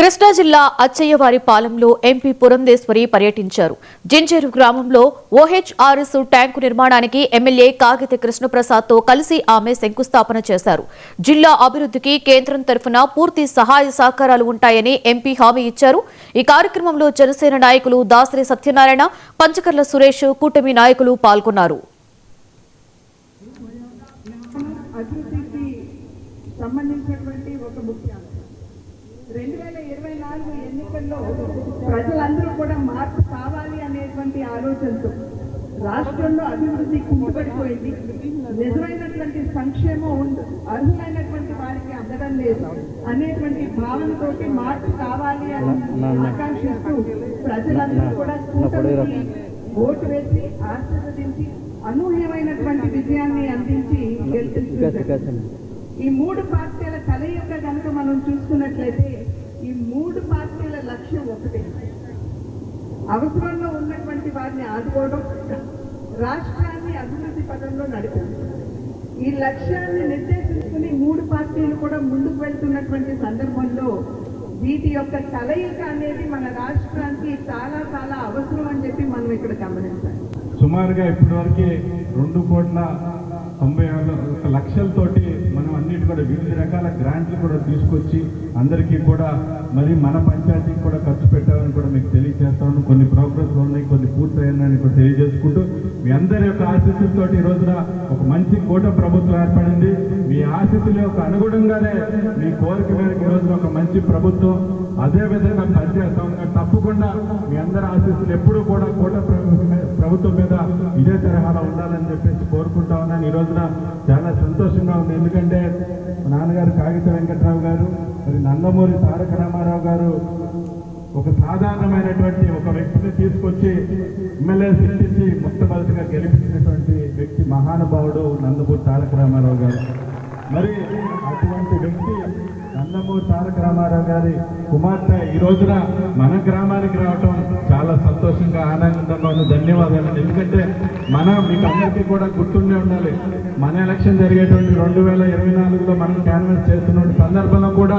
కృష్ణా జిల్లా అచ్చయ్యవారిపాలెంలో ఎంపీ పురంధేశ్వరి పర్యటించారు. జింజేరు గ్రామంలో ఓహెచ్ఆర్ఎస్ ట్యాంకు నిర్మాణానికి ఎమ్మెల్యే కాగిత కృష్ణప్రసాద్తో కలిసి ఆమె శంకుస్థాపన చేశారు. జిల్లా అభివృద్ధికి కేంద్రం తరఫున పూర్తి సహాయ సహకారాలు ఉంటాయని ఎంపీ హామీ ఇచ్చారు. ఈ కార్యక్రమంలో జనసేన నాయకులు దాసరి సత్యనారాయణ, పంచకర్ల సురేష్, కూటమి నాయకులు పాల్గొన్నారు. సంబంధించినటువంటి ఒక ముఖ్య 2024 ఎన్నికల్లో ప్రజలందరూ కూడా మార్పు కావాలి అనేటువంటి ఆలోచనతో రాష్ట్రంలో అభివృద్ధి కుంటుపడిపోయింది. నిజమైనటువంటి సంక్షేమం అర్హులైనటువంటి వారికి అందడం లేదు అనేటువంటి భావనతోటి మార్పు కావాలి అని ఆకాంక్షిస్తూ ప్రజలందరూ కూడా కూటమికి ఓటు వేసి ఆశీర్వదించి అనూహ్యమైనటువంటి విజయాన్ని అందించి గెలిపించారు. ఈ మూడు పార్టీల కలయిక కనుక మనం చూసుకున్నట్లయితే ఈ మూడు పార్టీల లక్ష్యం ఒకటే, అవసరంలో ఉన్నటువంటి వారిని ఆదుకోవడం, రాష్ట్రాన్ని అభివృద్ధి పదంలో నడిపించడం. ఈ లక్ష్యాన్ని నిర్దేశించుకుని మూడు పార్టీలు కూడా ముందుకు వెళ్తున్నటువంటి సందర్భంలో వీటి యొక్క కలయిక అనేది మన రాష్ట్రానికి చాలా చాలా అవసరం అని చెప్పి మనం ఇక్కడ గమనించాలి. సుమారుగా ఇప్పటి వరకు 2,96,00,000తోటి మనం అన్నిటి కూడా వివిధ రకాల గ్రాంట్లు కూడా తీసుకొచ్చి అందరికీ కూడా మరి మన పంచాయతీకి కూడా ఖర్చు పెట్టామని కూడా మీకు తెలియజేస్తాను. కొన్ని ప్రోగ్రెస్ ఉన్నాయి, కొన్ని పూర్తయ్యాయని కూడా తెలియజేసుకుంటూ మీ అందరి యొక్క ఆశీస్సులతో ఈ రోజున ఒక మంచి కూటమి ప్రభుత్వం ఏర్పడింది. మీ ఆశీస్సుల యొక్క అనుగుణంగానే మీ కోరిక మేరకు ఈ రోజున ఒక మంచి ప్రభుత్వం అదే విధంగా పనిచేస్తాం. తప్పకుండా మీ అందరి ఆశీస్సులు ఎప్పుడూ కూడా కూటమి ప్రభుత్వం మీద ఇదే తరహాలో ఉండాలని చెప్పేసి కోరుకుంటా ఉన్నాను. ఈ రోజున చాలా సంతోషంగా ఉంది. ఎందుకంటే మా నాన్నగారు కాగిత వెంకట్రావు గారు, మరి నందమూరి తారక రామారావు గారు ఒక సాధారణమైనటువంటి ఒక వ్యక్తిని తీసుకొచ్చి ఎమ్మెల్యే సీట్టించి మొట్టమొదటిగా గెలిపించినటువంటి వ్యక్తి మహానుభావుడు నందమూరి తారక రామారావు గారు. మరి అటువంటి వ్యక్తి నందమూరి తారక రామారావు గారి కుమార్తె ఈ రోజున మన గ్రామానికి రావటం చాలా సంతోషంగా ఆనందంగా ఉన్న ధన్యవాదాలు. ఎందుకంటే మీకు అందరికీ కూడా గుర్తుండే ఉండాలి, మన ఎలక్షన్ జరిగేటువంటి 2024లో మనం క్యాన్వాస్ చేస్తున్న సందర్భంలో కూడా